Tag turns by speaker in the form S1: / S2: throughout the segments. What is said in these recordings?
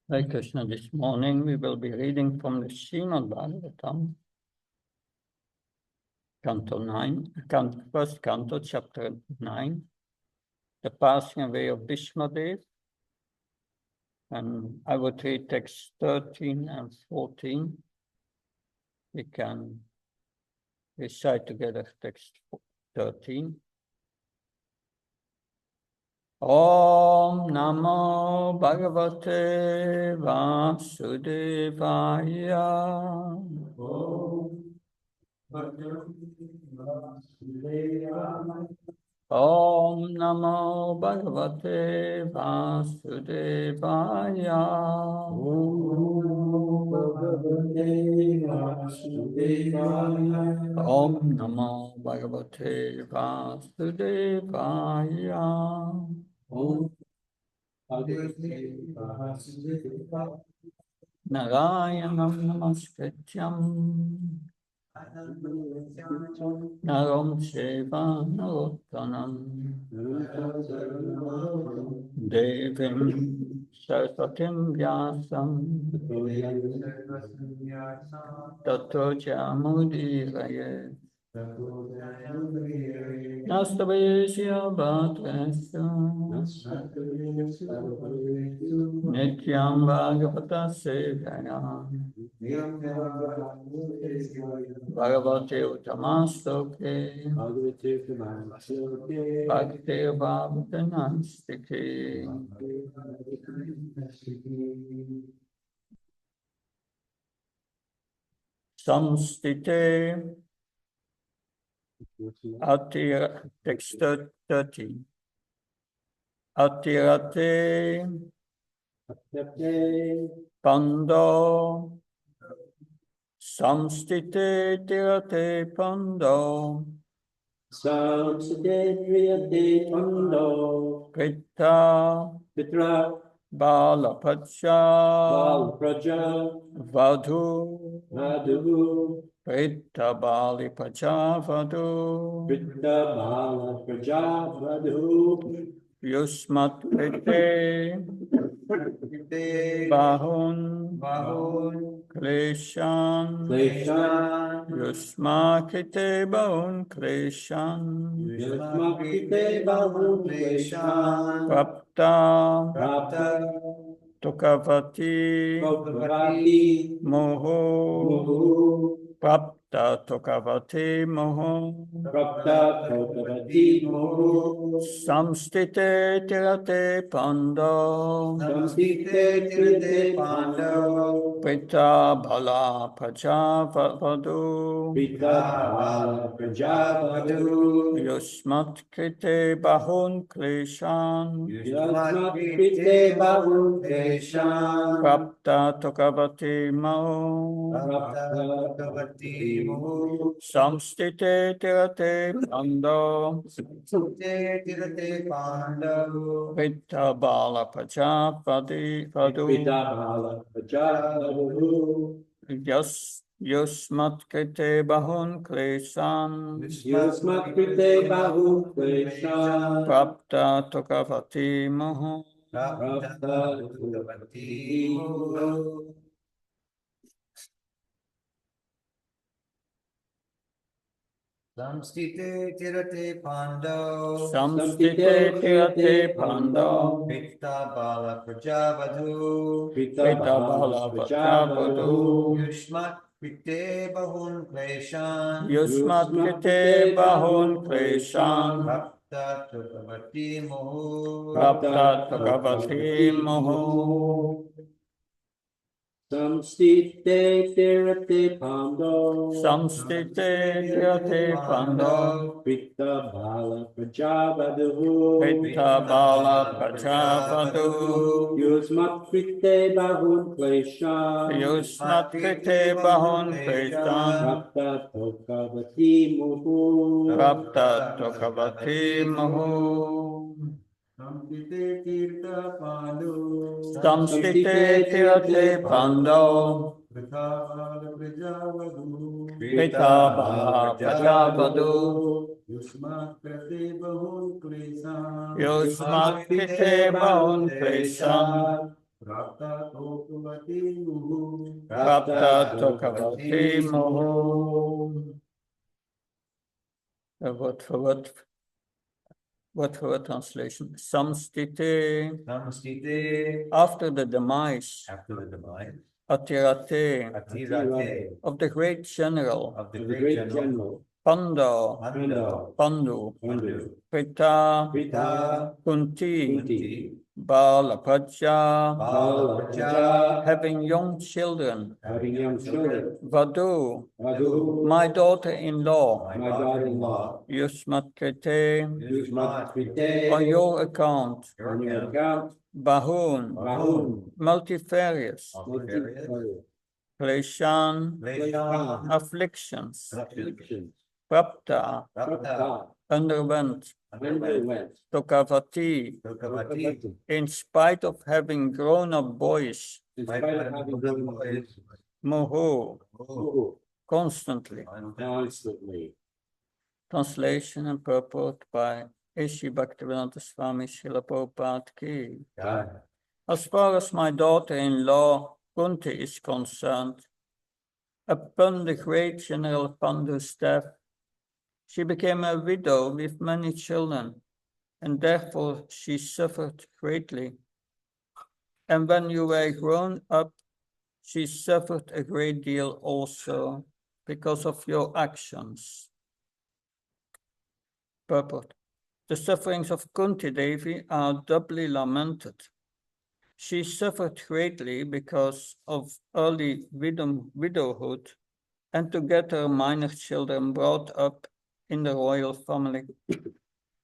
S1: Hare Krishna, this morning we will be reading from the Srimad Bhagavatam, Canto 9, first Canto, Chapter 9, the passing away of Bhishmadev, and I would read texts 13 and 14. We can recite together text 13. Om Namo Bhagavate Vasudevaya. Om Namo Bhagavate Vasudevaya. Om Namo Bhagavate Vasudevaya. Narayanam Namaskrityam Naram Sheva Narottanam Devim Saraswatim Vyasam Tato Jamudiraye Nastavesya Bhattesya Nityam Bhagavata Sevaya Bhagavate Uttamastoke Bhakti Bhavatanastike Samstite Atira, text 13. Atirate Pando Samstite Tirate Pando
S2: Samstite Tirate Pando
S1: Krita
S2: Pitra
S1: Balapacha
S2: Balpraja
S1: Vadhu
S2: Madhu
S1: Krita Bali Pacha Vadhu
S2: Krita Balpraja Madhu
S1: Yusmat Krite Bahun Kleshan Yusma Krite Bahun Kleshan Prapta Tokavati Moho Prapta Tokavati Moho Samstite Tirate Pando Pita Bala Prajavadu Yusmat Krite Bahun Kleshan Prapta Tokavati Moho Samstite Tirate Pando Pita Bala Prajavadu Yusmat Krite Bahun Kleshan Prapta Tokavati Moho
S3: Samstite tirate pando Pita bala prajavadu Yushmat krite bahun kleshan Bhakta tukavati moho
S2: Samstite Tirate Pando Pita Bala Prajavadu Yusmat Krite Bahun Kleshan Bhakta Tokavati Moho Samstite Tirate Pando
S1: Pita Bala Prajavadu
S2: Yusmat Krite Bahun Kleshan
S1: Yusmat Krite Bahun Kleshan
S2: Prapta Tokavati Muhu.
S1: Prapta Tokavati Moho. Word for word translation. Samstite,
S3: Namaste.
S1: after the demise,
S3: After the demise.
S1: Atirate,
S3: Atirate.
S1: of the great general,
S3: Of the
S2: The
S3: great general.
S1: Panda,
S3: Panda.
S1: Pandu,
S2: Pandu.
S1: Pita,
S3: Pita.
S1: Kunti,
S3: Kunti.
S1: Balapraja,
S3: Balapraja.
S1: having young children,
S2: Having young children.
S1: Vadu,
S2: Madhu.
S1: my daughter-in-law,
S3: My daughter-in-law.
S1: Yusmatkete,
S2: Yushmat
S1: on
S2: Prite.
S1: your account,
S2: On your account.
S1: Bahun,
S2: Bahun.
S1: multifarious,
S3: Multifarious.
S1: Kleshan,
S3: Kleshan.
S1: afflictions,
S2: Afflictions.
S1: Prapta,
S3: Prapta.
S1: underwent,
S2: Underwent.
S1: Tokavati,
S3: Tokavati.
S1: in spite of having grown-up boys,
S2: In spite of having grown boys.
S1: Moho,
S2: Oh,
S1: constantly.
S2: constantly.
S1: Translation and purport by A.C. Bhaktivedanta Swami Srila Prabhupada Ki.
S3: God.
S1: As far as my daughter-in-law Kunti is concerned, upon the great General Pandu's death, she became a widow with many children, and therefore she suffered greatly. And when you were grown up, she suffered a great deal also because of your actions. Purport. The sufferings of Kunti Devi are doubly lamented. She suffered greatly because of early widowhood and to get her minor children brought up in the royal family.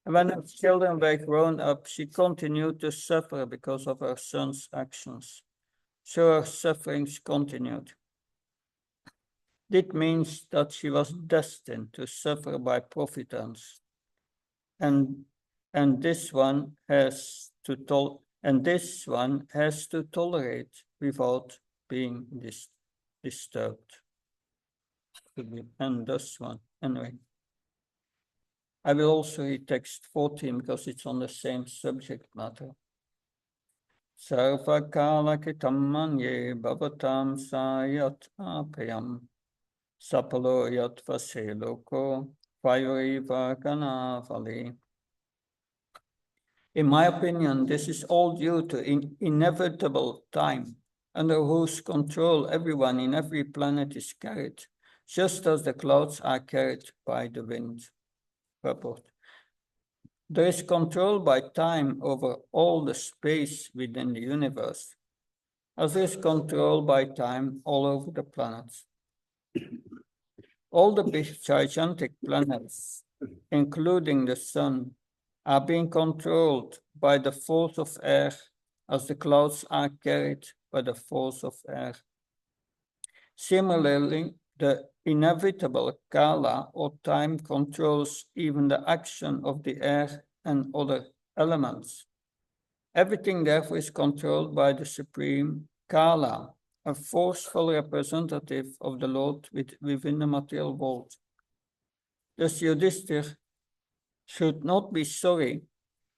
S1: When her children were grown up, she continued to suffer because of her son's actions. So her sufferings continued. This means that she was destined to suffer by profitance, and this one has to tolerate without being disturbed. And this one, anyway. I will also read text 14 because it's on the same subject matter. Sarvakala kitamanye bhavatam sayat apayam sapalo yat vaseloko vayuriva ganavali. In my opinion, this is all due to inevitable time, under whose control everyone in every planet is carried, just as the clouds are carried by the wind. Purport. There is control by time over all the space within the universe, as there is control by time all over the planets. All the big gigantic planets, including the Sun, are being controlled by the force of air, as the clouds are carried by the force of air. Similarly, the inevitable Kala or time controls even the action of the air and other elements. Everything therefore is controlled by the supreme Kala, a forceful representative of the Lord within the material world. Thus Yudhishthira should not be sorry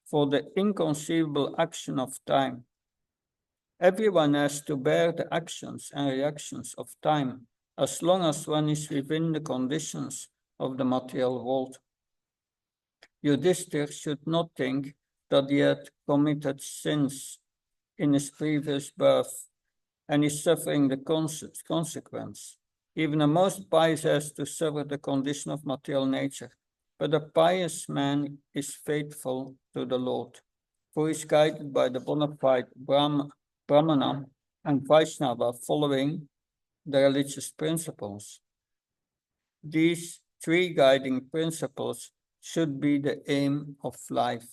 S1: for the inconceivable action of time. Everyone has to bear the actions and reactions of time as long as one is within the conditions of the material world. Yudhishthira should not think that he had committed sins in his previous birth and is suffering the consequence. Even the most pious has to suffer the condition of material nature, but a pious man is faithful to the Lord, for he is guided by the bona fide Brahmana and Vaishnava following the religious principles. These three guiding principles should be the aim of life.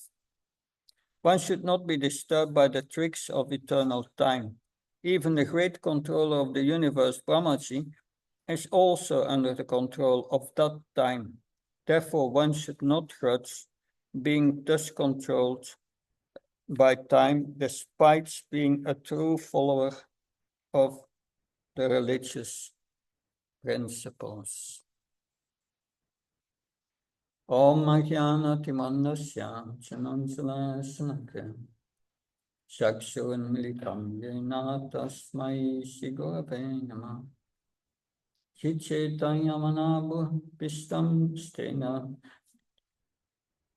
S1: One should not be disturbed by the tricks of eternal time. Even the great controller of the universe, Brahmaji, is also under the control of that time. Therefore, one should not grudge being thus controlled by time, despite being a true follower of the religious principles. Om Jnana Timandasya Chananjala Sanakya Chakshurunmilitam yena tasmai Shigurave Namah. Chichaitanyamanabu Pistam Stena.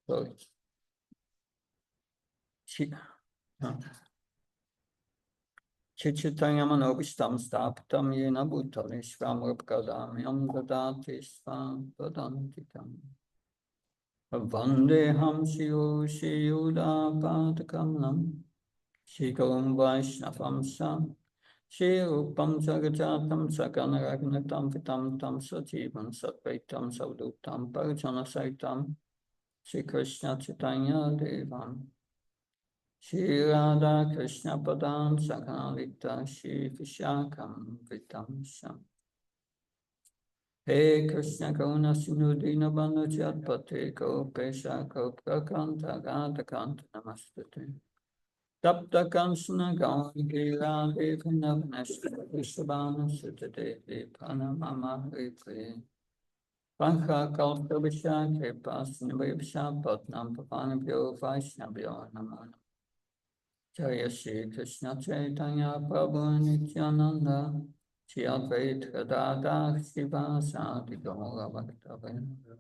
S1: Sorry. Chichaitanyamanabu Pistam Staptam yena Bhutale Svamrupkadamyam Dadati Svam Padantikam. Vandeham Shivu Shiyuda Padakamanam Shikaram Vaishnavam Sam Shirupam Jagajatam Sakanaragnatam Vitam Tam Sajivam Satvaitam Savdutam Parjana Saitam Shri Krishna Chaitanya Devam Shri Radha Krishna Padam Sakanalita Shri Vishakam Vitam Sam He Krishna Karuna Sindhu Dinabandhu Jatpate Gopesha Gopakanta Gata Kanta Namastate Tapta Kansana Gauri Radhe Vinavnashta Vishabhana Sutade Panamama Ripre Pankha Kalpa Vishake Pasanabhi Vishabhatnam Pavanabhyo Vaishnabhyo Namana Jaya Shri Krishna Chaitanya Prabhu Nityananda Shri Advaita Gadadhar Srivasadi Gaura Bhaktavrinda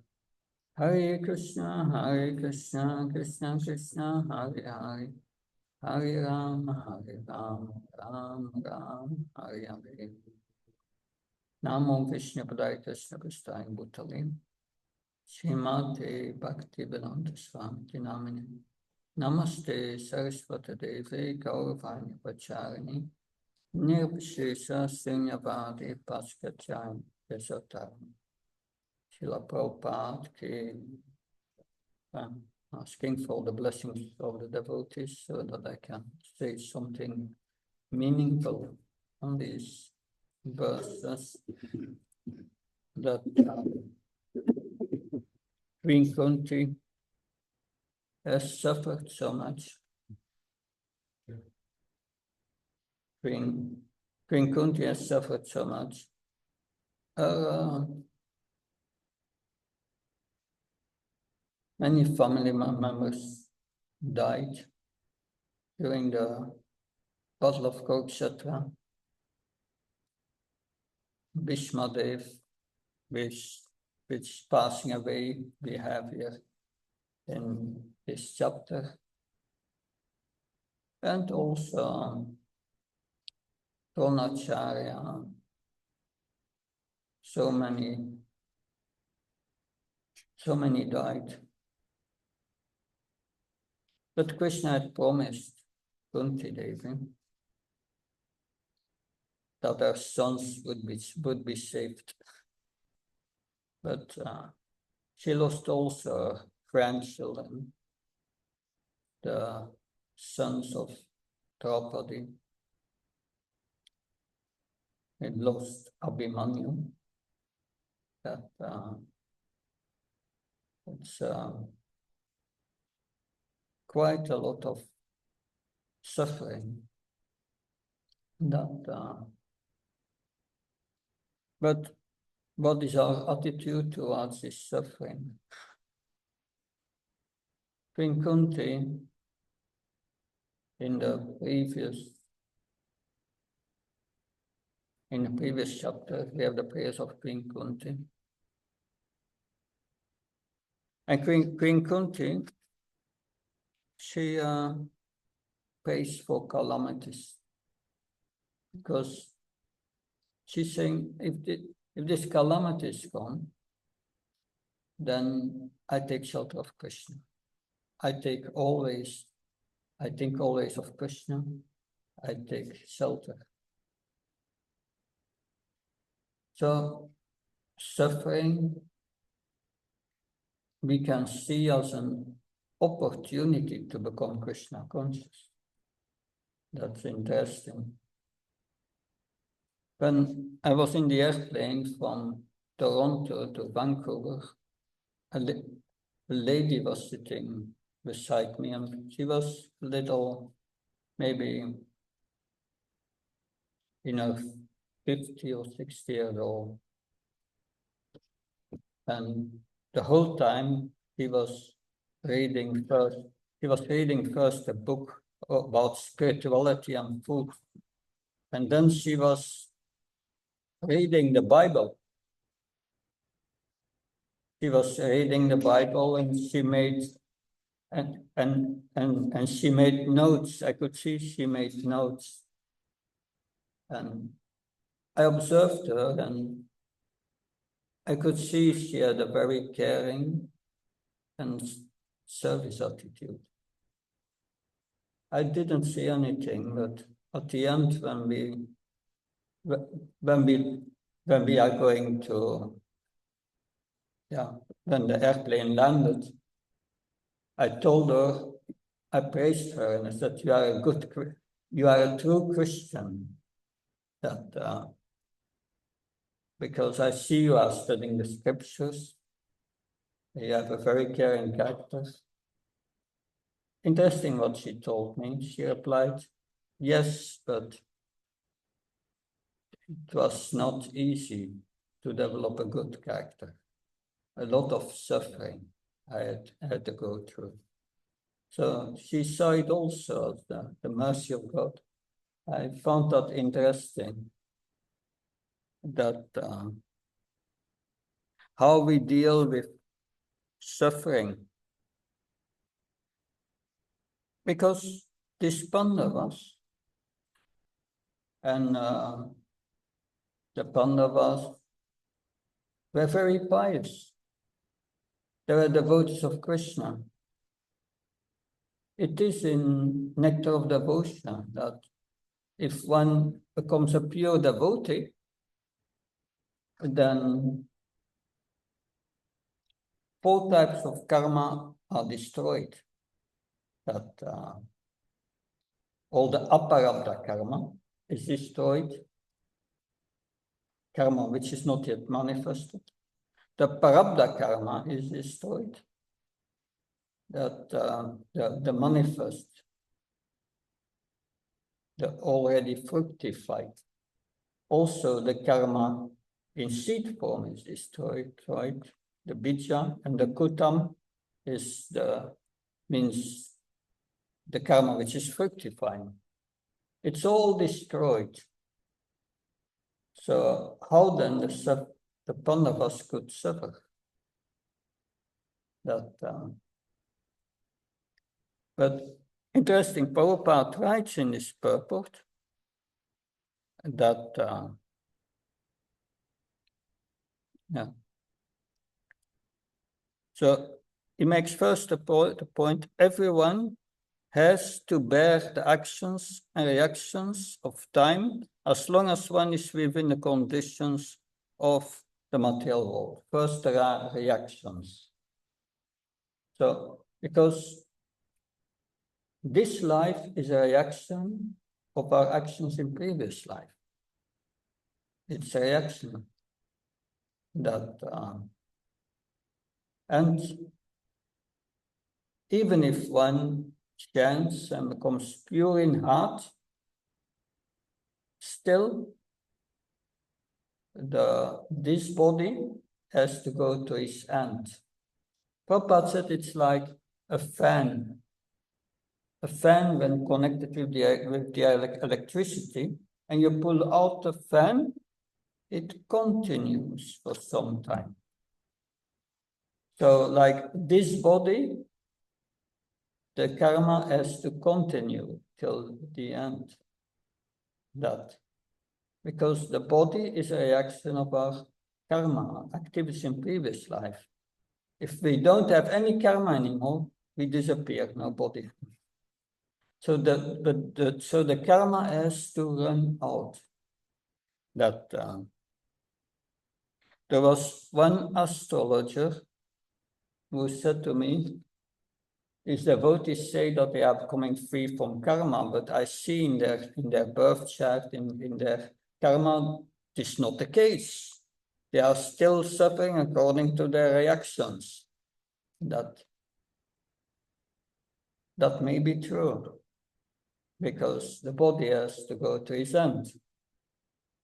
S1: Hare Krishna Krishna Krishna Hare Hare Hare Rama Ram Ram Hare Hare Namo Vishnu Padaya Krishna Prasthaya Bhutale Srimate Bhaktivedanta Swami Namine Namaste Saraswati Devi Gauravani Pacharani Nirvishesha Srinyavadi Paskachayam Yasotaram Srila Prabhupada ki asking for the blessings of the devotees so that I can say something meaningful on these verses that Queen Kunti has suffered so much. Queen Kunti has suffered so much. Many family members died during the Battle of Kurukshetra. Bhishma Dev, which passing away, we have here in this chapter. And also Dronacharya, so many died. But Krishna had promised Kunti Devi that her sons would be saved. But she lost also her grandchildren, the sons of Draupadi. It lost Abhimanyu. That it's quite a lot of suffering. But what is our attitude towards this suffering? Queen Kunti, in the previous chapter, we have the prayers of Queen Kunti. And Queen Kunti, she prays for calamities, because she's saying, if this calamity is gone, then I take shelter of Krishna. I think always of Krishna. I take shelter. So suffering we can see as an opportunity to become Krishna conscious. That's interesting. When I was in the airplane from Toronto to Vancouver, a lady was sitting beside me, and she was little, maybe in her 50 or 60 years old. And the whole time he was reading first a book about spirituality and food. And then she was reading the Bible. She was reading the Bible and she made and she made notes. I could see she made notes. And I observed her and I could see she had a very caring and service attitude. I didn't see anything, but at the end, when we are going to, when the airplane landed, I told her, I praised her, and I said, you are a true Christian. That because I see you are studying the scriptures, you have a very caring character. Interesting what she told me. She replied, yes, but it was not easy to develop a good character. A lot of suffering I had to go through. So she saw it also as the mercy of God. I found that interesting, that how we deal with suffering. Because this Pandavas and the Pandavas were very pious. They were devotees of Krishna. It is in Nectar of Devotion that if one becomes a pure devotee, then 4 types of karma are destroyed. That all the aparabdha karma is destroyed, karma which is not yet manifested. The parabdha karma is destroyed, that the manifest, the already fructified. Also the karma in seed form is destroyed, right? The bija and the kutam means the karma which is fructifying. It's all destroyed. So how then the Pandavas could suffer? But interesting, Prabhupada writes in his purport that so he makes first the point, everyone has to bear the actions and reactions of time as long as one is within the conditions of the material world. First, there are reactions. So, because this life is a reaction of our actions in previous life. It's a reaction that, and even if one chants and becomes pure in heart, still this body has to go to its end. Prabhupada said it's like a fan. A fan, when connected with the electricity, and you pull out the fan, it continues for some time. So like this body, the karma has to continue till the end. Because the body is a reaction of our karma, activities in previous life. If we don't have any karma anymore, we disappear, no body. So the karma has to run out. There was one astrologer who said to me, his devotees say that they are becoming free from karma, but I see in their birth chart, in their karma, this is not the case. They are still suffering according to their reactions. That may be true, because the body has to go to its end.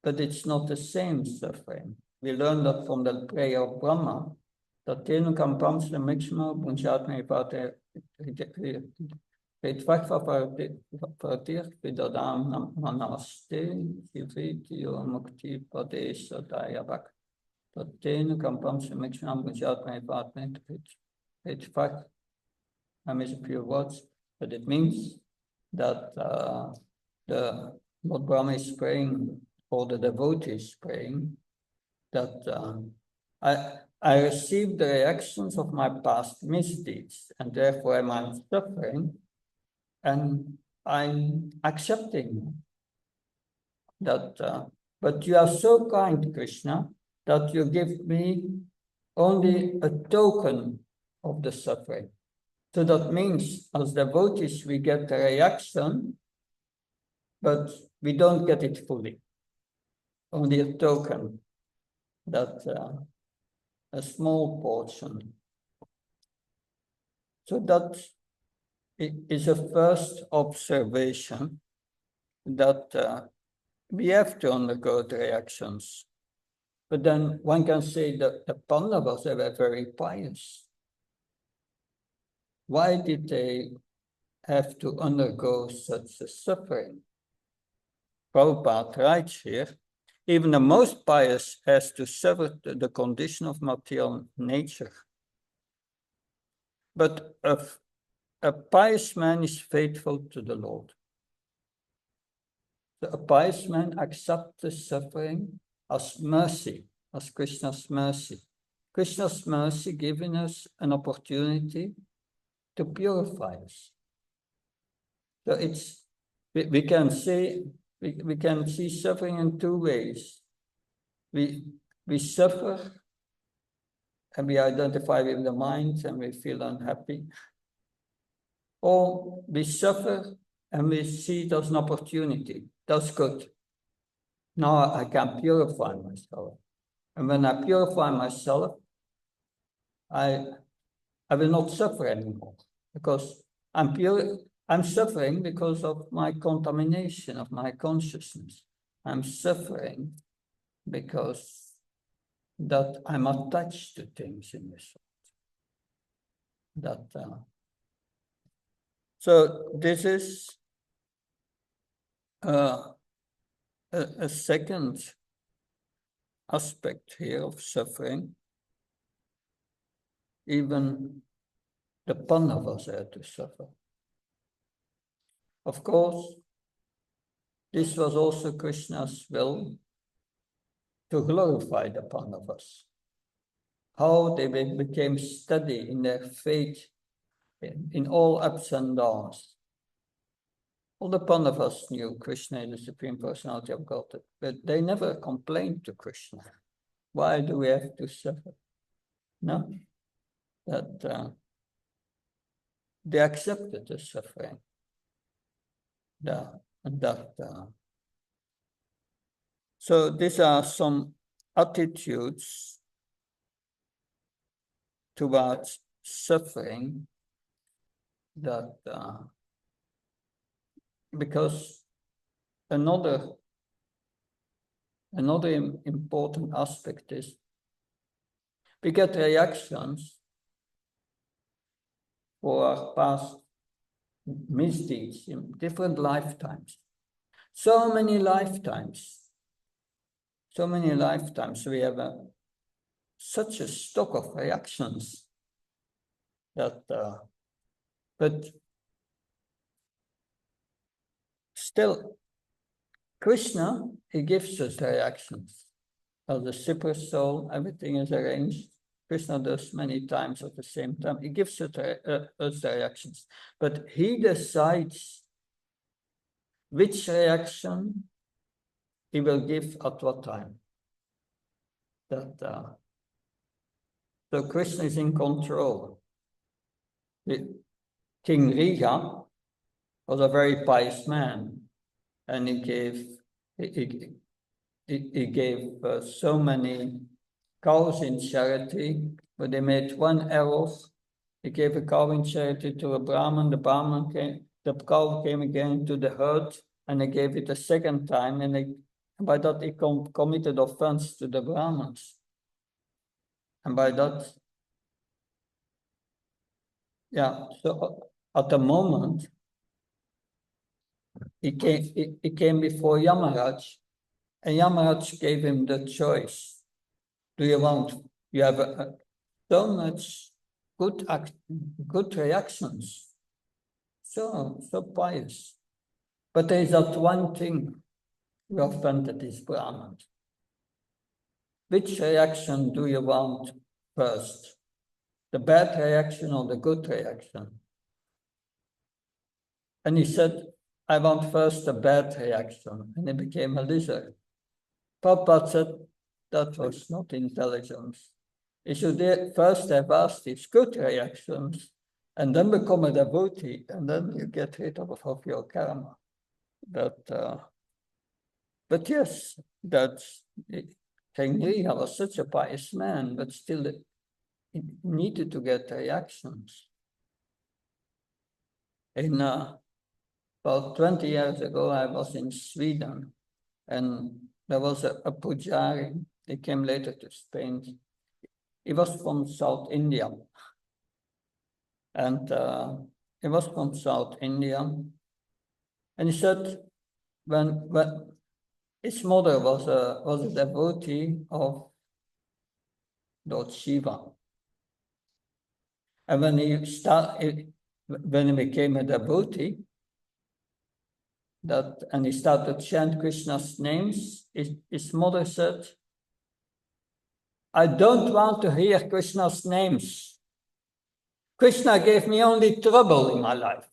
S1: But it's not the same suffering. We learn that from the prayer of Brahma, that tenu kampamsla mixma bunjatme pate Pratir Vidadam Namaste, Shiviti Mukti Padesha Dayabak. Tatenu Kampam Shamiksham Gujat Department. Page 5. I miss a few words, but it means that the Lord Brahma is praying, or the devotee is praying, that I received the reactions of my past misdeeds, and therefore I'm suffering, and I'm accepting that. But you are so kind, Krishna, that you give me only a token of the suffering. So that means, as devotees, we get the reaction, but we don't get it fully. Only a token, that a small portion. So that is a first observation, that we have to undergo the reactions. But then one can say that the Pandavas were very pious. Why did they have to undergo such a suffering? Prabhupada writes here, even the most pious has to suffer the condition of material nature. But a pious man is faithful to the Lord. A pious man accepts the suffering as mercy, as Krishna's mercy. Krishna's mercy giving us an opportunity to purify us. So we can see suffering in two ways. We suffer and we identify with the mind and we feel unhappy. Or we suffer and we see it as an opportunity. That's good. Now I can purify myself. And when I purify myself, I will not suffer anymore, because I'm suffering because of my contamination of my consciousness. I'm suffering because that I'm attached to things in this world. So this is a second aspect here of suffering. Even the Pandavas had to suffer. Of course, this was also Krishna's will to glorify the Pandavas. How they became steady in their faith in all ups and downs. All the Pandavas knew Krishna is the Supreme Personality of Godhead, but they never complained to Krishna. Why do we have to suffer? No, that they accepted the suffering. So these are some attitudes towards suffering that because another important aspect is we get reactions for our past misdeeds in different lifetimes. So many lifetimes. We have such a stock of reactions that, but still, Krishna, he gives us reactions. As a super soul, everything is arranged. Krishna does many times at the same time. He gives us reactions, but he decides which reaction he will give at what time. So Krishna is in control. King Riga was a very pious man, and he gave so many cows in charity, but they made one error. He gave a cow in charity to a Brahmin. The cow came again to the herd, and he gave it a second time, and by that he committed offense to the Brahmins. And by that, so at the moment, he came before Yamaraj, and Yamaraj gave him the choice. Do you want, you have so much good reactions, so pious. But there is that one thing you offended this Brahman. Which reaction do you want first? The bad reaction or the good reaction? And he said, I want first the bad reaction. And he became a lizard. Prabhupada said, that was not intelligence. You should first have asked his good reactions and then become a devotee, and then you get rid of your karma. But yes, that's King Riha was such a pious man, but still he needed to get reactions. In about 20 years ago, I was in Sweden, and there was a pujari. He came later to Spain. He was from South India. And he was from South India. And he said when his mother was a devotee of Lord Shiva. And when he became a devotee, and he started to chant Krishna's names, his mother said, I don't want to hear Krishna's names. Krishna gave me only trouble in my life.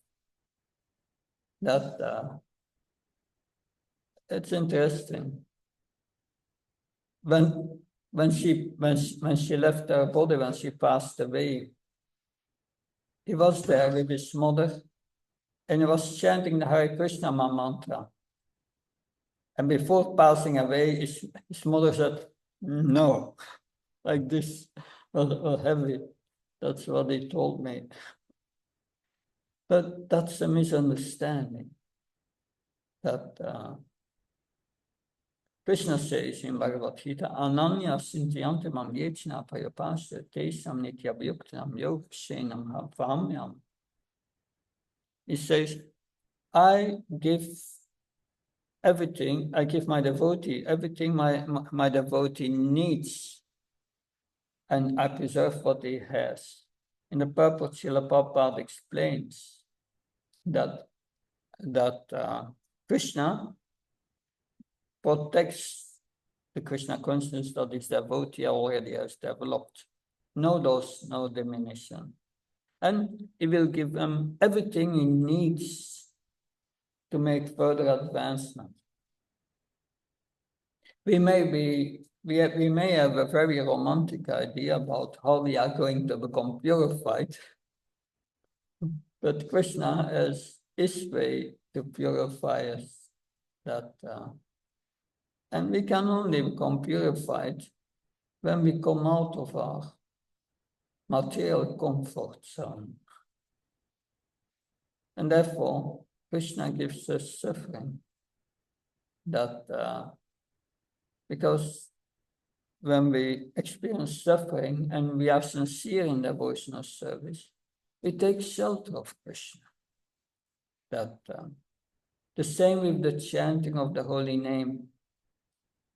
S1: It's interesting. When she left her body, when she passed away, he was there with his mother, and he was chanting the Hare Krishna mantra. And before passing away, his mother said, no, like this, or heavy. That's what he told me. But that's a misunderstanding. That Krishna says in Bhagavad Gita, Ananya Sintiyanti Mam Yechna Payapasya Tesam Nityabhyuktanam Yogshenam Havamyam. He says, I give everything, I give my devotee everything my devotee needs, and I preserve what he has. In the purport, Srila Prabhupada explains that Krishna protects the Krishna consciousness that his devotee already has developed. No loss, no diminution. And he will give him everything he needs to make further advancement. We may have a very romantic idea about how we are going to become purified, but Krishna has his way to purify us. And we can only become purified when we come out of our material comfort zone. And therefore, Krishna gives us suffering. Because when we experience suffering and we are sincere in devotional service, we take shelter of Krishna. The same with the chanting of the holy name.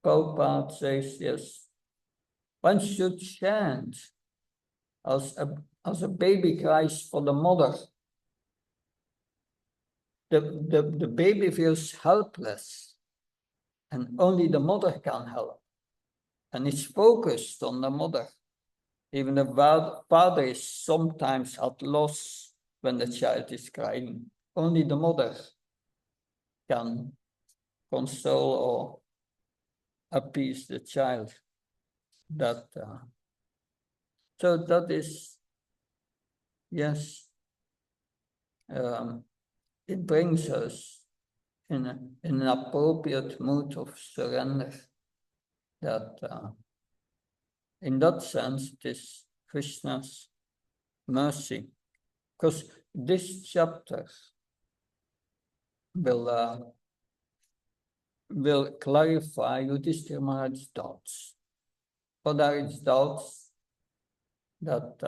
S1: Prabhupada says, yes, one should chant as a baby cries for the mother. The baby feels helpless, and only the mother can help. And it's focused on the mother. Even the father is sometimes at loss when the child is crying. Only the mother can console or appease the child. So that is, yes, it brings us in an appropriate mood of surrender. In that sense, it is Krishna's mercy. Because this chapter will clarify Yudhishthira Maharaj's doubts. What are his doubts? That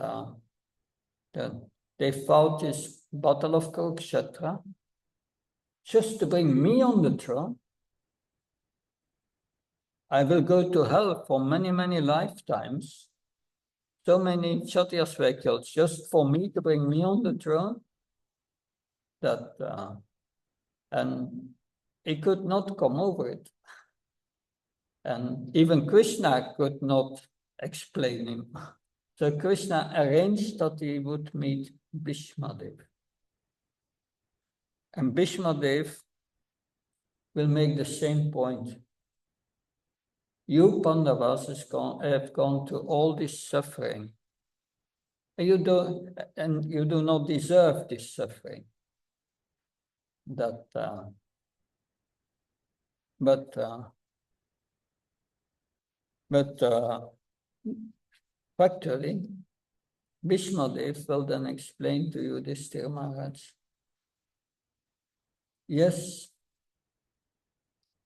S1: they fought this battle of Kurukshetra, just to bring me on the throne. I will go to hell for many, many lifetimes. So many Kshatriya cycles just for me to bring me on the throne. And he could not come over it. And even Krishna could not explain him. So Krishna arranged that he would meet Bhishmadev. And Bhishmadev will make the same point. You Pandavas have gone to all this suffering. And you do not deserve this suffering. But factually, Bhishmadev will then explain to you this, dear Maharaj. Yes,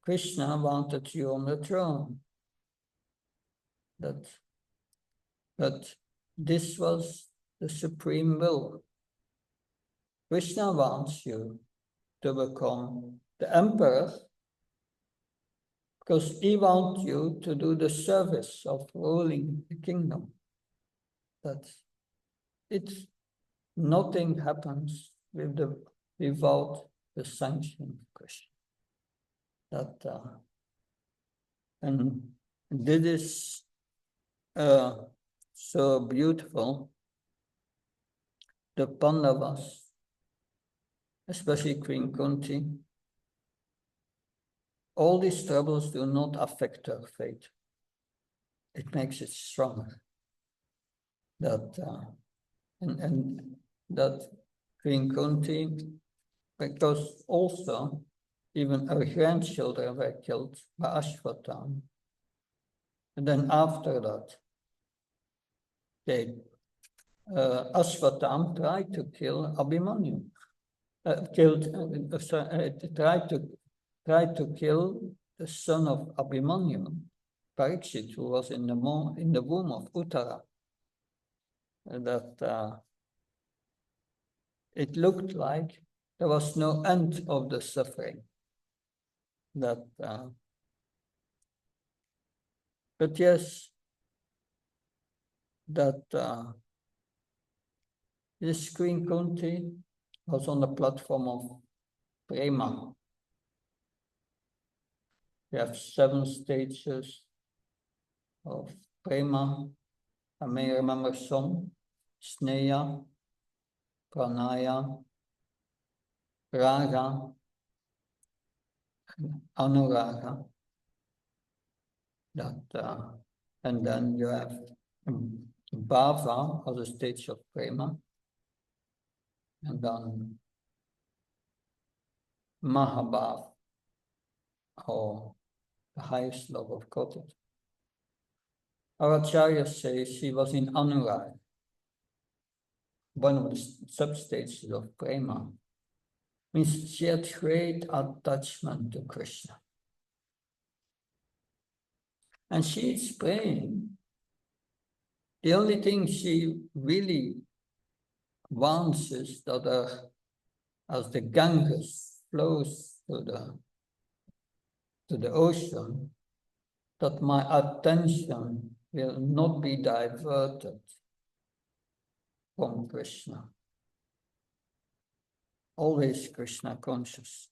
S1: Krishna wanted you on the throne. But this was the supreme will. Krishna wants you to become the emperor because he wants you to do the service of ruling the kingdom. That nothing happens without the sanction of Krishna. And this is so beautiful. The Pandavas, especially Queen Kunti, all these troubles do not affect her faith. It makes it stronger. And that Queen Kunti, because also even her grandchildren were killed by Ashwatthama. And then after that, Ashwatthama tried to kill Abhimanyu. Tried to kill the son of Abhimanyu, Parikshit, who was in the womb of Uttara. It looked like there was no end of the suffering. But yes, this Queen Kunti was on the platform of Prema. We have 7 stages of Prema. I may remember some: Sneha, Pranaya, Raga, Anuraga. And then you have Bhava as a stage of Prema. And then Mahabhav, or the highest love of Godhead. Our Acharya says she was in Anurag, one of the sub-stages of Prema. Means she had great attachment to Krishna. And she is praying. The only thing she really wants is that as the Ganges flows to the ocean, that my attention will not be diverted from Krishna. Always Krishna conscious.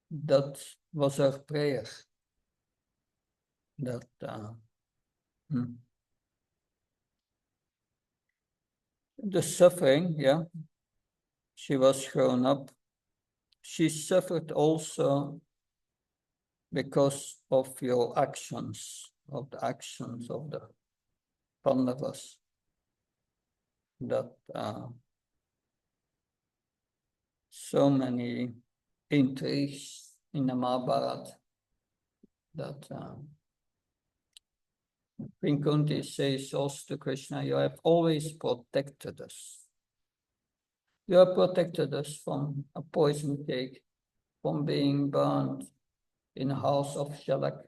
S1: That was her prayer. The suffering, yeah, she was grown up. She suffered also because of your actions, of the actions of the Pandavas. So many intrigues in the Mahabharata Queen Kunti says also to Krishna, you have always protected us. You have protected us from a poison cake, from being burned in a house of Shalak.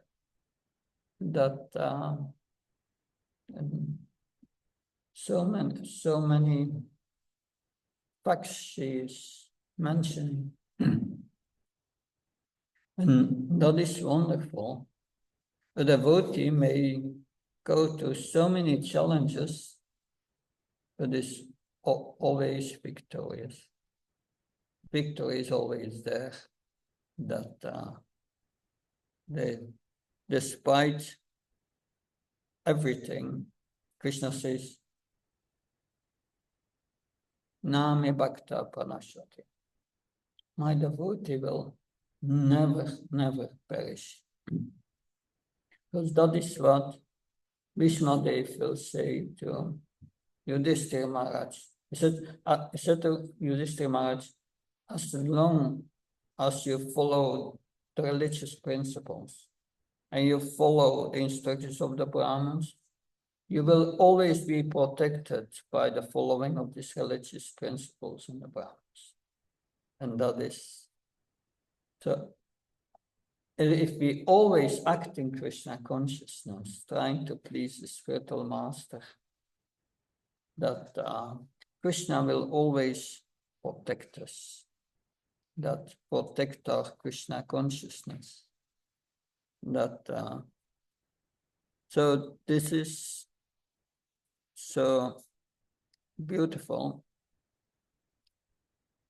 S1: So many facts she is mentioning. And that is wonderful. A devotee may go through so many challenges, but is always victorious. Victory is always there. That despite everything, Krishna says, "Na me bhakta pranashati." My devotee will never perish. Because that is what Vishmadev will say to Yudhishthira Maharaj. He said to Yudhishthira Maharaj, as long as you follow the religious principles and you follow the instructions of the Brahmins, you will always be protected by the following of these religious principles in the Brahmins. And that is, so if we always act in Krishna consciousness, trying to please the spiritual master, that Krishna will always protect us, that protect our Krishna consciousness. That so this is so beautiful.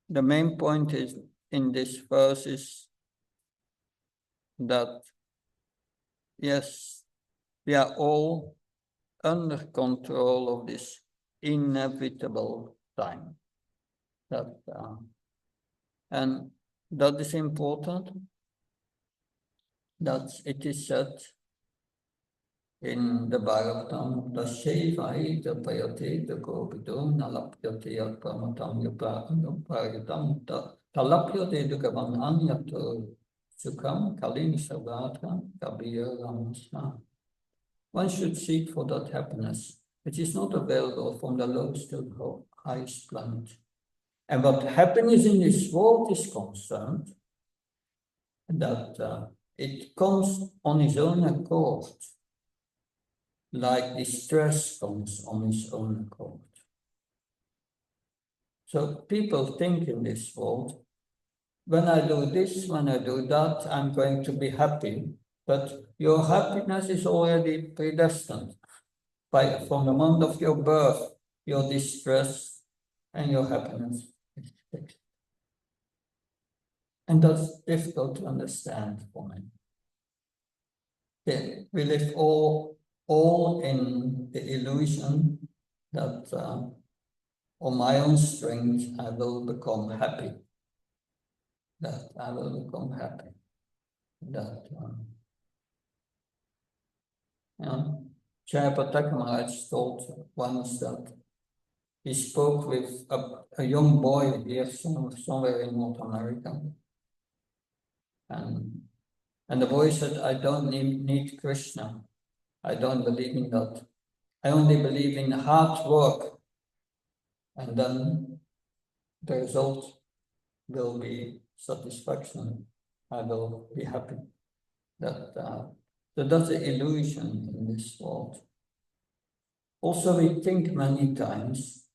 S1: The main point is in this verse is that yes, we are all under control of this inevitable time. That and that is important. That it is said in the Bhagavatam, Tashevahi Tapayate Takopido Nalapyate Yapamatam Yaparatam Talapyate Dukavan Anyato Sukam Kalini Savatra Kabir Ramasna. One should seek for that happiness, which is not available from the lowest to the highest planet. And what happiness in this world is concerned, that it comes on its own accord, like distress comes on its own accord. So people think in this world, when I do this, when I do that, I'm going to be happy. But your happiness is already predestined. From the moment of your birth, your distress and your happiness is fixed. And that's difficult to understand for me. Okay, we live all in the illusion that on my own strength I will become happy. That I will become happy. That Jayapataka Maharaj told once that he spoke with a young boy here somewhere in North America. And the boy said, I don't need Krishna. I don't believe in that. I only believe in hard work. And then the result will be satisfaction. I will be happy. So that's the illusion in this world. Also, we think many times,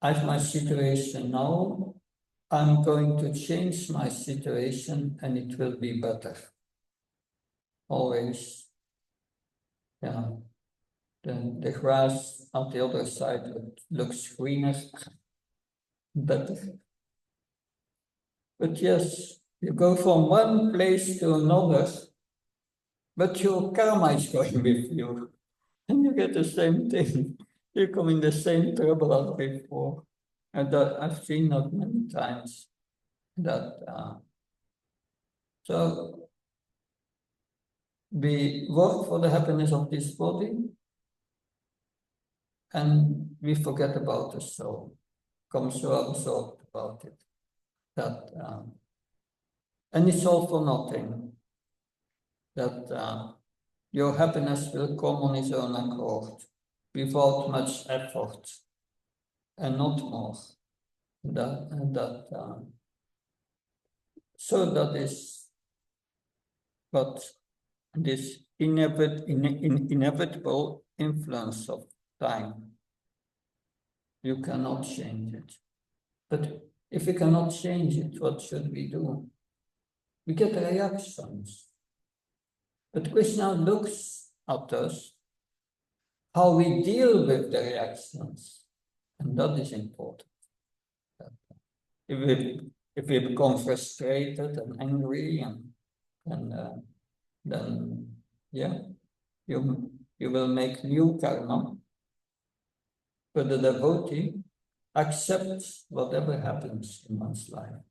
S1: I have my situation now, I'm going to change my situation and it will be better. Always, yeah. The grass on the other side looks greener, better. But yes, you go from one place to another, but your karma is going with you. And you get the same thing. You come in the same trouble as before. And that I've seen that many times. So we work for the happiness of this body, and we forget about the soul. Come so absorbed about it. And it's all for nothing. That your happiness will come on its own accord, without much effort, and not more. So that is what this inevitable influence of time. You cannot change it. But If we cannot change it, what should we do? We get reactions. But Krishna looks at us, how we deal with the reactions, and that is important. If we become frustrated and angry, and then yeah, you will make new karma. But the devotee accepts whatever happens in one's life,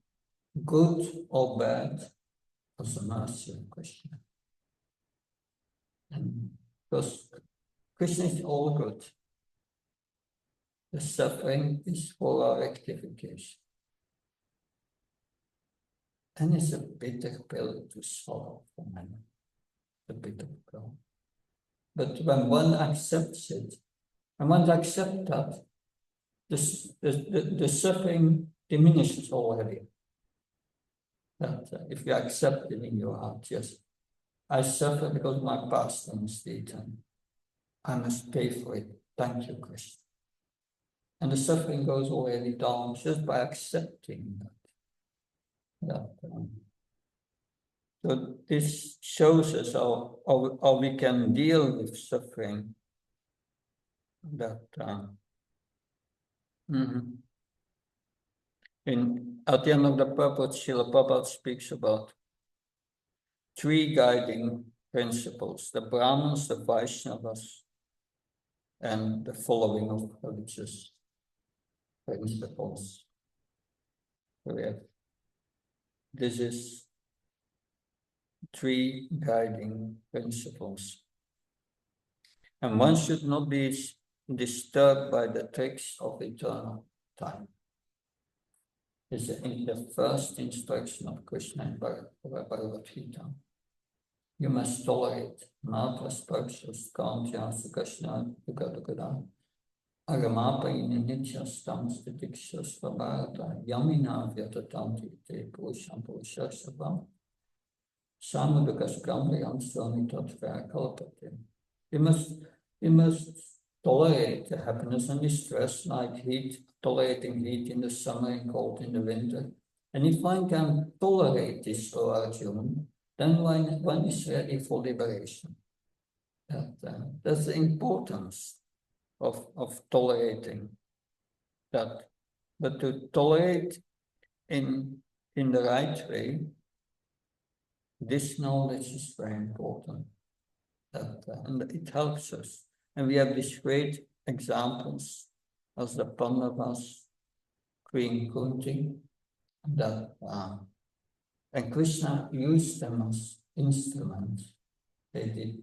S1: good or bad, as a mercy of Krishna. And because Krishna is all good, the suffering is for our rectification. And it's a bitter pill to swallow for many, the bitter pill. But when one accepts it, and one accepts that, the suffering diminishes already. That if you accept it in your heart, yes, I suffer because my past misdeed, and I must pay for it. Thank you, Krishna. And the suffering goes already down just by accepting that. So this shows us how we can deal with suffering. That at the end of the purport, Srila Prabhupada speaks about 3 guiding principles: the Brahmins, the Vaishnavas, and the following of religious principles. This is 3 guiding principles. And one should not be disturbed by the tricks of eternal time. This is the first instruction of Krishna in Bhagavad Gita. You must tolerate Matras, Parshas, Kantyas, Krishna, Yugadagada, Agamapayini, Nityastam, Stitikshas, Vabharata, Yamina, Vyatatanti, Te, Purusham, Purushasabam, Samadukas, Gambhayam, Swami, Tatvara, Kalpate. You must tolerate the happiness and distress, like heat, tolerating heat in the summer and cold in the winter. And if one can tolerate this, O Arjuna, then one is ready for liberation. That's the importance of tolerating that. But to tolerate in the right way, this knowledge is very important. And it helps us. And we have these great examples as the Pandavas, Queen Kunti, and Krishna used them as instruments. They did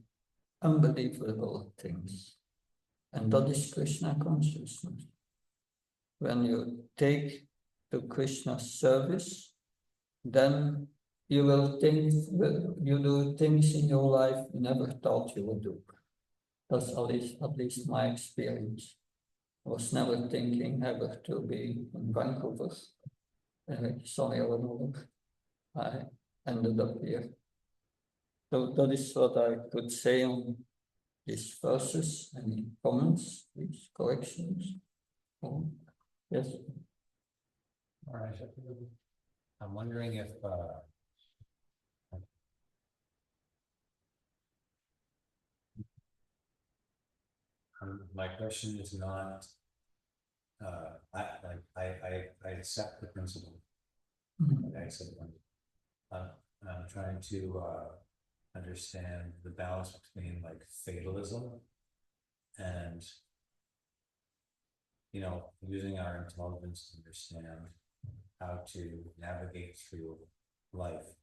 S1: unbelievable things. And that is Krishna consciousness. When you take to Krishna's service, then you will you do things in your life you never thought you would do. That's at least my experience. I was never thinking ever to be in Vancouver. Sorry, I ended up here. So that is what I could say on these verses. Any comments, please, corrections? Oh, yes.
S4: All right. I'm wondering if my question is not. I accept the principle. I accept the principle. I'm trying to understand the balance between like fatalism and, using our intelligence to understand how to navigate through life.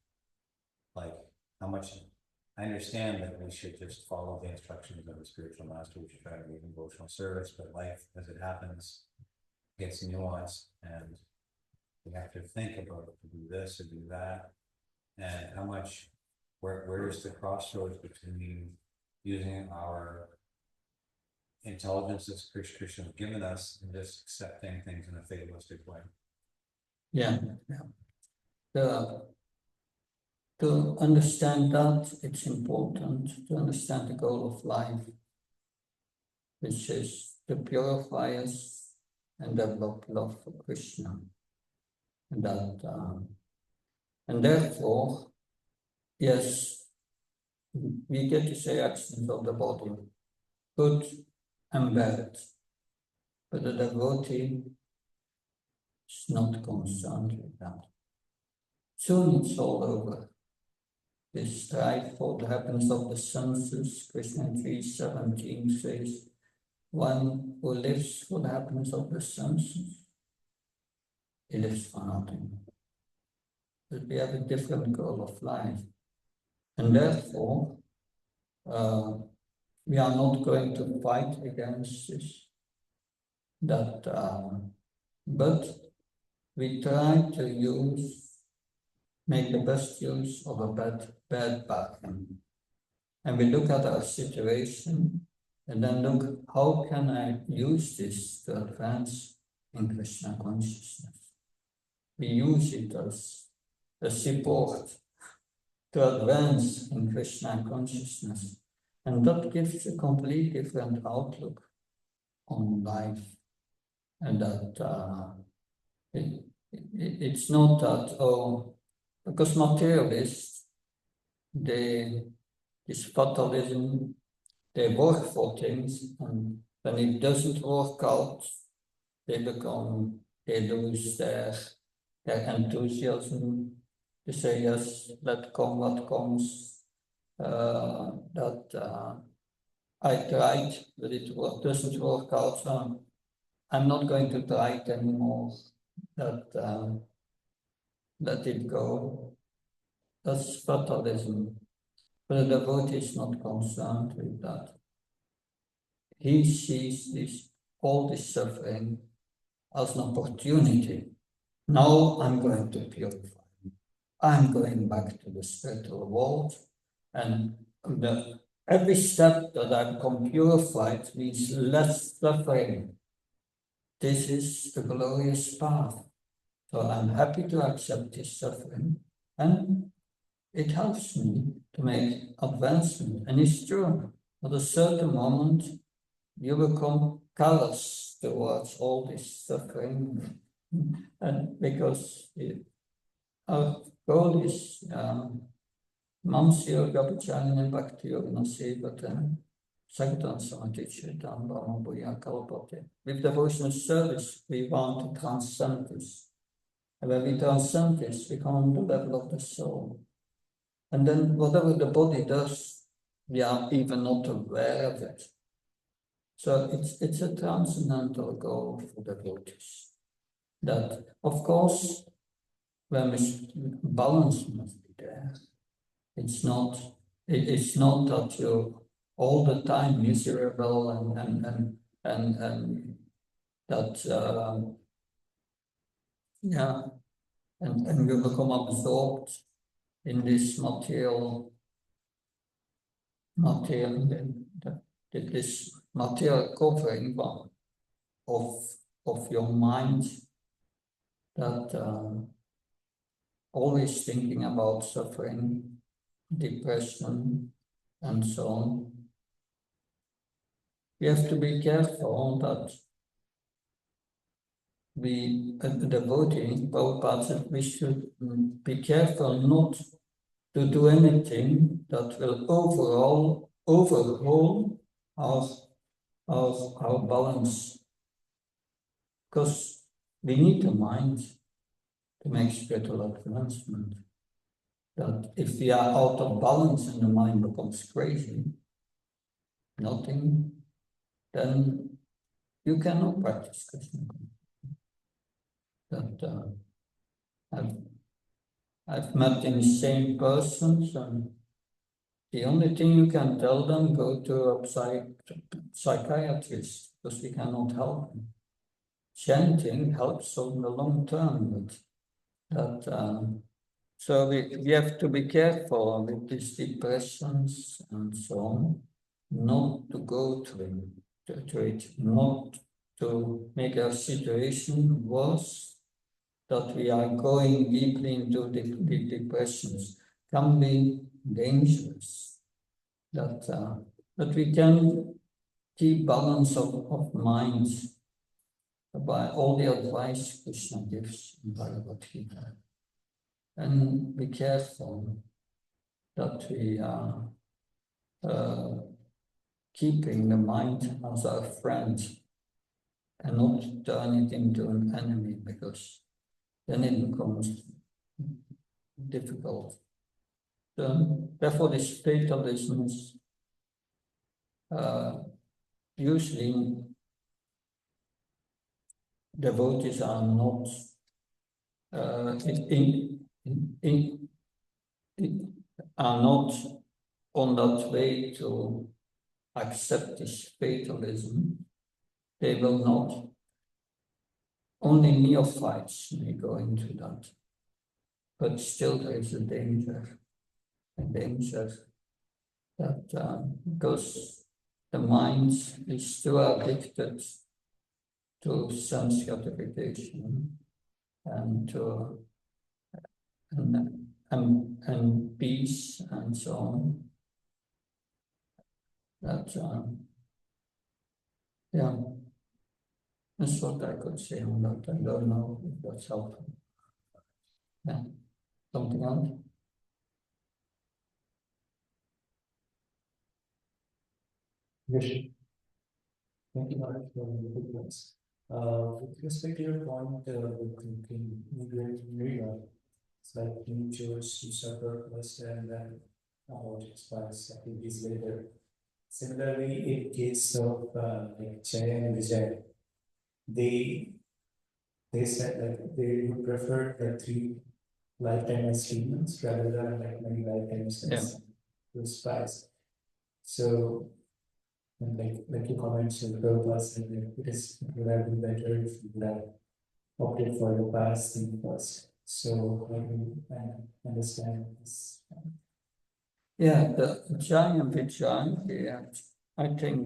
S4: Like how much I understand that we should just follow the instructions of the spiritual master. We should try to be in devotional service, but life as it happens gets nuanced, and we have to think about to do this or do that. And how much, where is the crossroads between using our intelligence that Krishna has given us and just accepting things in a fatalistic way?
S1: Yeah. To understand that, it's important to understand the goal of life, which is to purify us and develop love for Krishna. that, and therefore, yes, we get to say actions of the body, good and bad, but the devotee is not concerned with that. Soon it's all over. This strife for the happiness of the senses, Krishna 3:17 says, one who lives for the happiness of the senses, he lives for nothing. But we have a different goal of life. And therefore, we are not going to fight against this. But we try to make the best use of a bad bargain. And we look at our situation and then look, how can I use this to advance in Krishna consciousness? We use it as a support to advance in Krishna consciousness. And that gives a completely different outlook on life. And that it's not that, because materialists, this fatalism, they work for things, and when it doesn't work out, they lose their enthusiasm to say, yes, let come what comes. I tried, but it doesn't work out, so I'm not going to try it anymore. Let it go. That's fatalism. But the devotee is not concerned with that. He sees all this suffering as an opportunity. Now I'm going to purify. I'm going back to the spiritual world, and every step that I become purified means less suffering. This is the glorious path. So I'm happy to accept this suffering, and it helps me to make advancement. And it's true, at a certain moment, you become callous towards all this suffering. And because our goal is Mamsi Yoga Bhajana Bhakti Yoga Sevata Sagdan Samatichitam Brahmabuya Kalpate. With devotional service, we want to transcend this. And when we transcend this, we come on the level of the soul. And then whatever the body does, we are even not aware of it. So it's a transcendental goal for devotees. That, of course, balance must be there. It's not that you're all the time miserable and that and you become absorbed in this material covering of your mind, that always thinking about suffering, depression, and so on. We have to be careful that the devotee, Prabhupada said, we should be careful not to do anything that will overhaul our balance. Because we need the mind to make spiritual advancement. That if we are out of balance and the mind becomes crazy, nothing, then you cannot practice Krishna. That I've met insane persons, and the only thing you can tell them, go to a psychiatrist, because we cannot help them. Chanting helps on the long term, but so we have to be careful with these depressions and so on, not to go to it, not to make our situation worse, that we are going deeply into the depressions can be dangerous. That we can keep balance of mind by all the advice Krishna gives in Bhagavad Gita. And be careful that we are keeping the mind as our friend and not turn it into an enemy, because then it becomes difficult. So, therefore, this fatalism is usually devotees are not are not on that way to accept this fatalism. They will not. Only neophytes may go into that. But still there is a danger that because the mind is still addicted to sense gratification and to and peace and so on. That yeah, that's what I could say on that. I don't know if that's helpful. Yeah, something else.
S5: Yes. Thank you, Maharaj, for the good points. With respect to your point, thinking very well. It's like you chose to suffer first and then what expires activities later. Similarly, in case of like Jay and Vijay, they said like they would prefer the 3 lifetime achievements rather than like many lifetimes as those spies. So, and like you commented, the purpose and it would have been better if you would have opted for the past thing first. So I understand this.
S1: Yeah, the giant Vijay, yeah, I think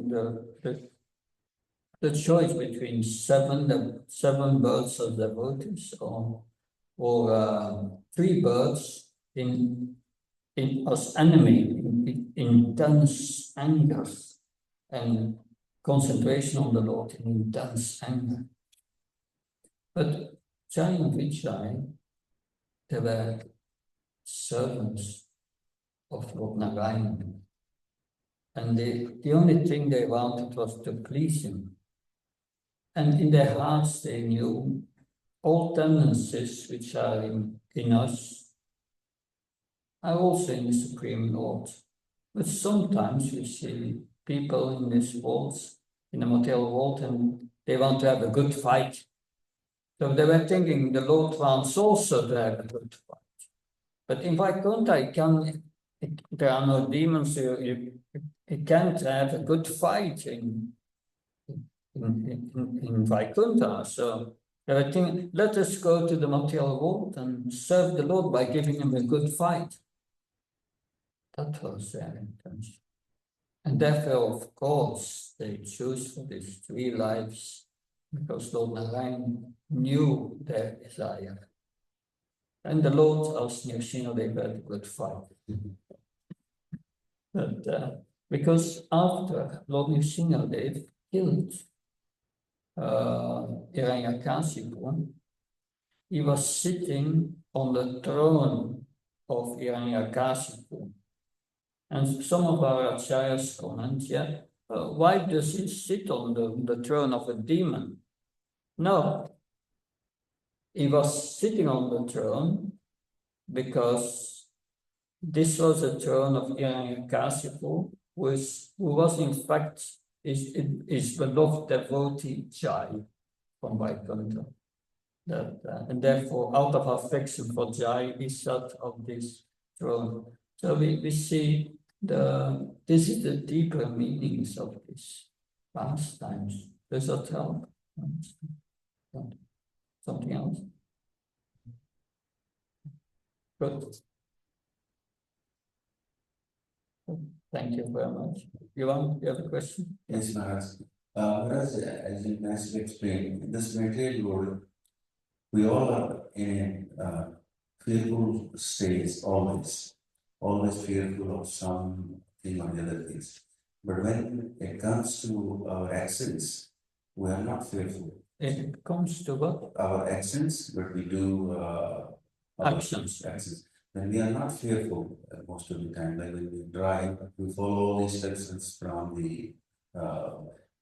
S1: the choice between the 7 birds of devotees or 3 birds in as enemy, in intense anger and concentration on the Lord in intense anger. But Jai and Vijay, they were servants of Lord Narayana. And the only thing they wanted was to please him. And in their hearts they knew all tendencies which are in us are also in the Supreme Lord. But sometimes we see people in this world, in the material world, and they want to have a good fight. So they were thinking the Lord wants also to have a good fight. But in Vaikuntha, there are no demons, you can't have a good fight in Vaikuntha. So they were thinking, let us go to the material world and serve the Lord by giving him a good fight. That was their intention. And therefore, of course, they choose for these 3 lives because Lord Narayan knew their desire. And the Lord asked Nrsimhadev had a good fight. But because after Lord Nrsimhadev killed Hiranyakashipu, he was sitting on the throne of Hiranyakashipu. And some of our acharyas comment, why does he sit on the throne of a demon? No, he was sitting on the throne because this was the throne of Hiranyakashipu, who was in fact his beloved devotee Jai from Vaikuntha. And therefore, out of affection for Jai, he sat on this throne. So we see this is the deeper meanings of these pastimes. Does that help? Something else? Good. Thank you very much. You have a question?
S6: Yes, Maharaj. Maharaj, as you nicely explained, in this material world, we all are in a fearful state, always fearful of something or the other things. But when it comes to our actions, we are not fearful.
S1: it comes to what?
S6: our actions, but we do our
S1: Actions.
S6: actions. When we are not fearful most of the time, like when we drive, we follow all the instructions from the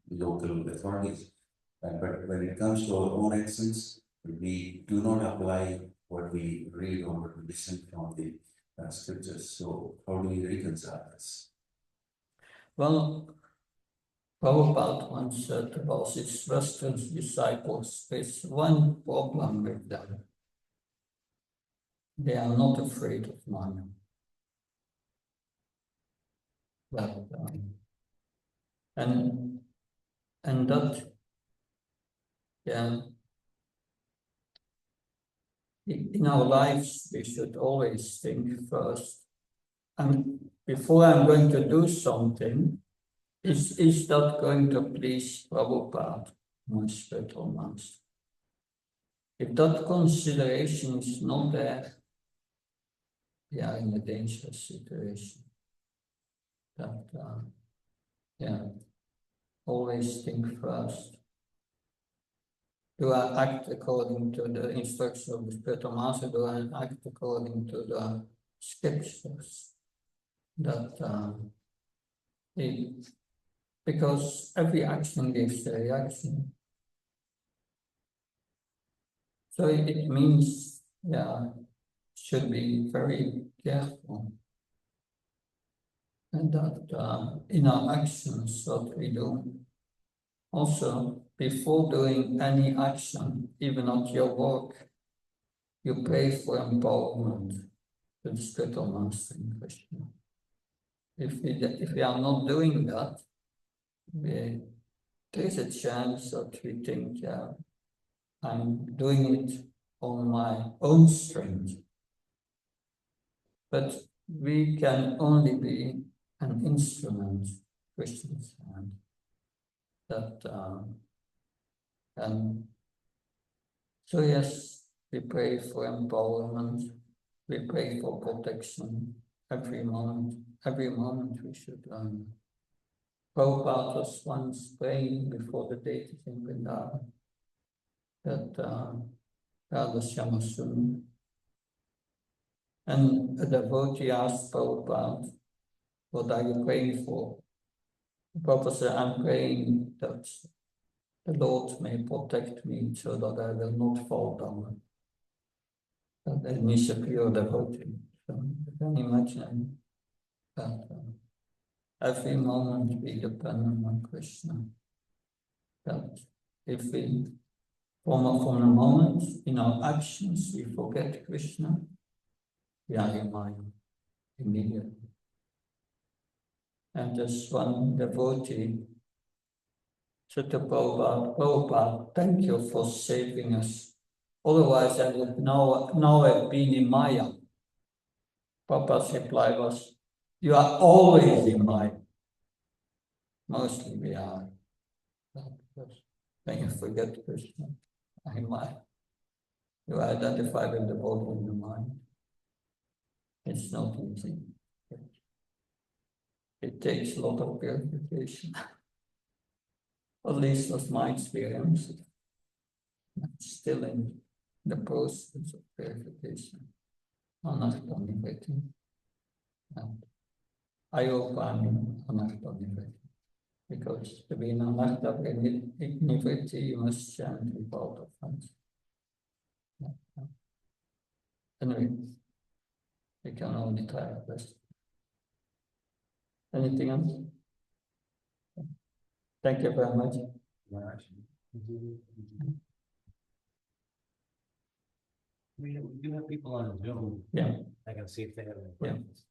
S6: local authorities. But when it comes to our own actions, we do not apply what we read or what we listen from the scriptures. So how do we reconcile this?
S1: Well, Prabhupada once said about his Western disciples, there's one problem with them. They are not afraid of money. But, and that, yeah, in our lives, we should always think first. And before I'm going to do something, is that going to please Prabhupada, my spiritual master? If that consideration is not there, we are in a dangerous situation. That, yeah, always think first. Do I act according to the instruction of the spiritual master? Do I act according to the scriptures? That because every action gives a reaction. So it means, yeah, should be very careful. And that in our actions, what we do. Also, before doing any action, even at your work, you pray for empowerment to the spiritual master in Krishna. If we are not doing that, there is a chance that we think, yeah, I'm doing it on my own strength. But we can only be an instrument, Krishna's hand. That and so yes, we pray for empowerment, we pray for protection every moment we should learn. Prabhupada was once praying before the deities in Vrindavan that Radha Shama Sunu. And a devotee asked Prabhupada, what are you praying for? Prabhupada said, I'm praying that the Lord may protect me so that I will not fall down. And then he's a pure devotee. So you can imagine that every moment we depend on Krishna. That if we, from the moment in our actions, we forget Krishna, we are in mind immediately. And this one devotee said to Prabhupada, Prabhupada, thank you for saving us. Otherwise, I would now have been in Maya. Prabhupada's reply was, you are always in Maya. Mostly we are. When you forget Krishna, in Maya, you identify with the body and the mind. It's not easy. It takes a lot of purification. At least that's my experience. I'm still in the process of purification. Anartha-nivritti. And I hope I'm anartha-nivritti. Because to be an anartha-nivritti, you must chant without offense. Anyway, we can only try our best. Anything else? Thank you very much.
S4: We do have people on Zoom.
S1: Yeah.
S4: I can see if they have any
S1: Yeah.
S4: questions.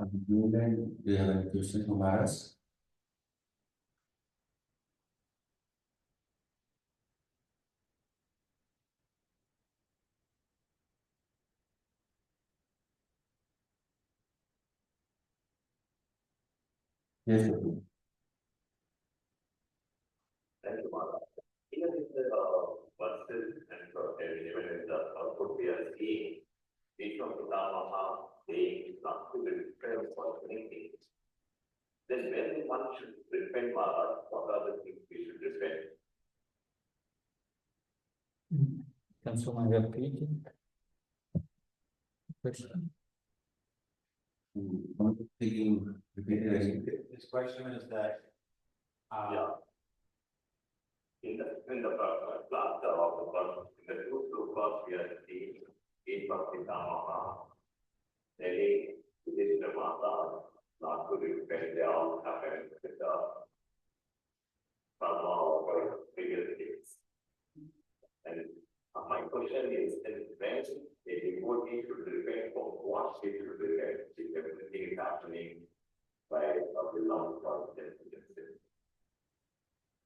S6: Do you have any questions from us? Yes, Prabhu.
S7: Thank you, Mara. Even if the verses and even if the output we are seeing, Vishnu Pitamaha saying not to repent for anything, then when one should repent, Mara, what are the things we should repent?
S1: Can someone repeat it? Question?
S6: Thinking, repeated again.
S4: His question is that,
S7: Yeah. In the class of the first, in the two class, we are seeing Vishnu Pitamaha saying, this is the Mata, not to repent, they all happened with the Brahma or previous things. And my question is, then when a devotee should repent for what he should repent, if everything is happening by a belong for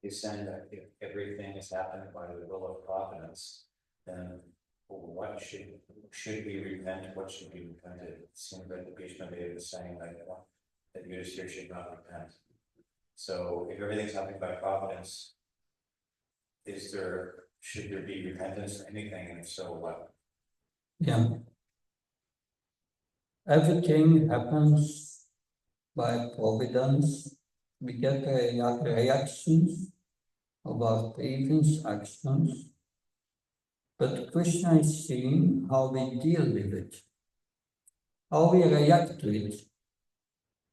S4: he's saying that if everything is happening by the will of providence, then what should we repent, what should be repented? It seems like the Bhishma Dev is saying that Yudhishthira should not repent. So if everything's happening by providence, should there be repentance for anything, and if so, what?
S1: Yeah. Everything happens by providence. We get reactions of our previous actions, but Krishna is seeing how we deal with it, how we react to it.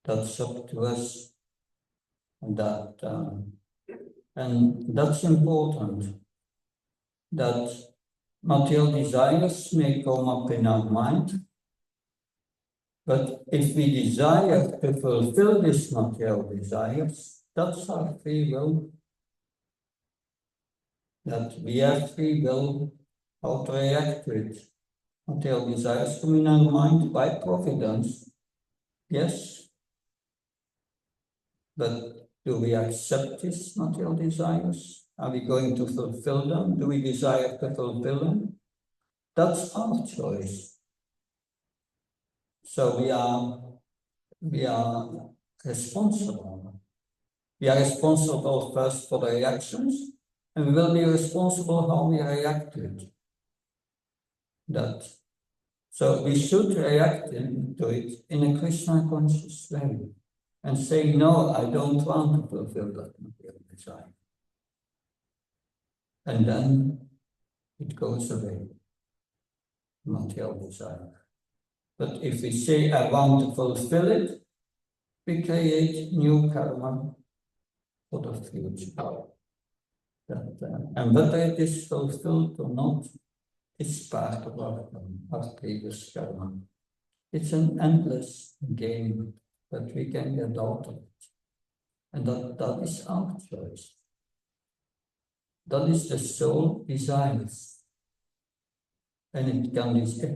S1: That's up to us. And that's important. That material desires may come up in our mind, but if we desire to fulfill these material desires, that's our free will. That we have free will how to react to it. Material desires come in our mind by providence, yes. But do we accept these material desires? Are we going to fulfill them? Do we desire to fulfill them? That's our choice. So we are responsible. We are responsible first for the reactions, and we will be responsible how we react to it. So we should react to it in a Krishna conscious way and say, no, I don't want to fulfill that material desire. And then it goes away, material desire. But if we say, I want to fulfill it, we create new karma for the future. And whether it is fulfilled or not, it's part of our previous karma. It's an endless game that we can get out of it. And that is our choice. That is the soul desires. And it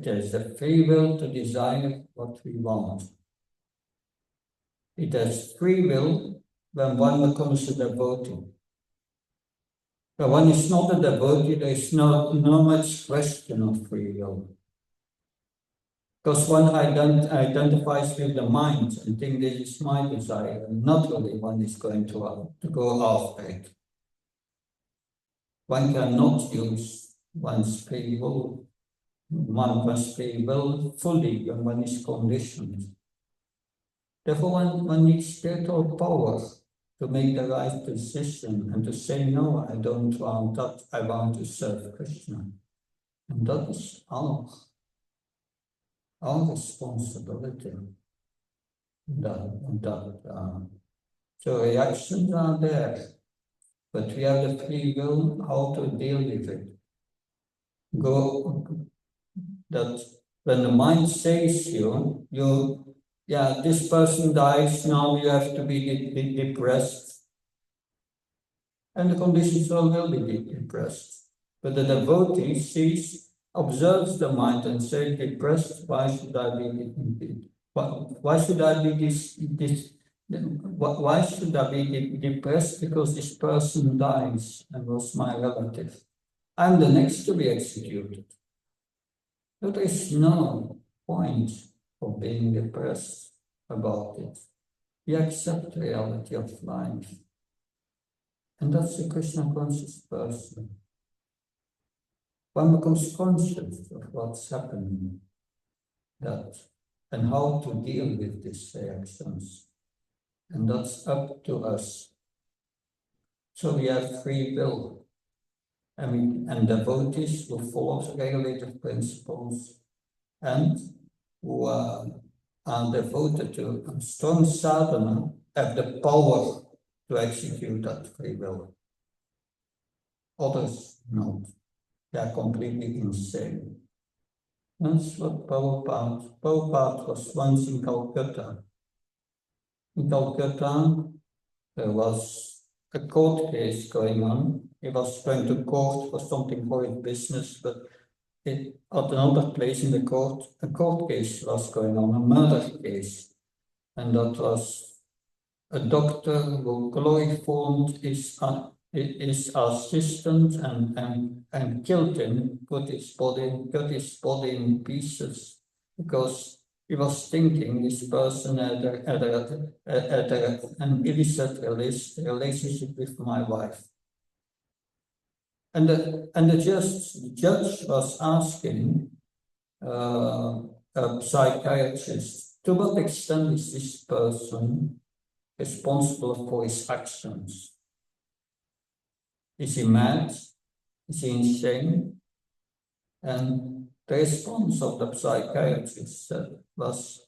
S1: has the free will to desire what we want. It has free will when one becomes a devotee. When one is not a devotee, there is no much question of free will. Because one identifies with the mind and thinks this is my desire, and naturally one is going to go after it. One cannot use one's free will. One must free will fully when one is conditioned. Therefore, one needs spiritual power to make the right decision and to say, no, I don't want that, I want to serve Krishna. And that is our responsibility. So reactions are there, but we have the free will how to deal with it. That when the mind says this person dies, now you have to be depressed. And the conditions will be depressed. But the devotee observes the mind and says, depressed, why should I be why should I be depressed because this person dies and was my relative? I'm the next to be executed. There is no point of being depressed about it. We accept the reality of life. And that's the Krishna conscious person. One becomes conscious of what's happening, that, and how to deal with these reactions. And that's up to us. So we have free will. And devotees who follow regulated principles and who are devoted to a strong sadhana have the power to execute that free will. Others not. They are completely insane. That's what Prabhupada was once in Calcutta. In Calcutta, there was a court case going on. He was going to court for something for his business, but at another place in the court, a court case was going on, a murder case. And that was a doctor who chloroformed his assistant and killed him, cut his body in pieces, because he was thinking this person had an illicit relationship with my wife. And the judge was asking a psychiatrist, to what extent is this person responsible for his actions? Is he mad? Is he insane? And the response of the psychiatrist was,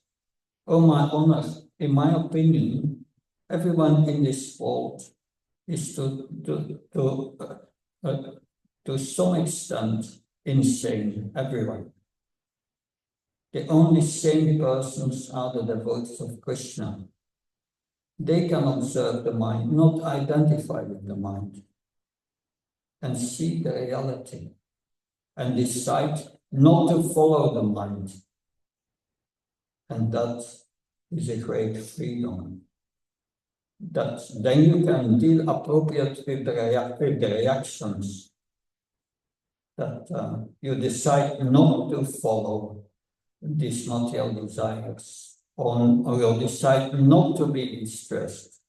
S1: oh my honor, in my opinion, everyone in this world is to some extent insane, everyone. The only sane persons are the devotees of Krishna. They can observe the mind, not identify with the mind, and see the reality, and decide not to follow the mind. And that is a great freedom. That then you can deal appropriately with the reactions. That you decide not to follow these material desires, or you decide not to be distressed.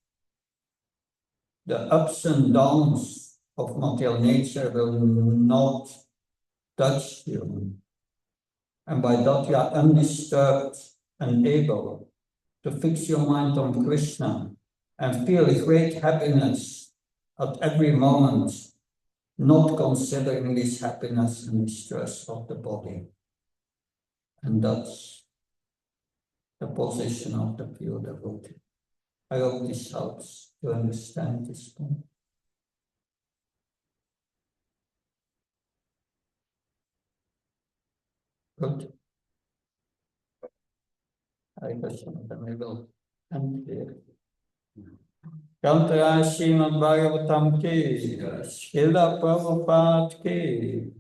S1: The ups and downs of material nature will not touch you. And by that you are undisturbed and able to fix your mind on Krishna and feel great happiness at every moment, not considering this happiness and distress of the body. And that's the position of the pure devotee. I hope this helps to understand this point. Good. I guess we will end here. Gantara Srimad Bhagavatam ki, Srila Prabhupada ki.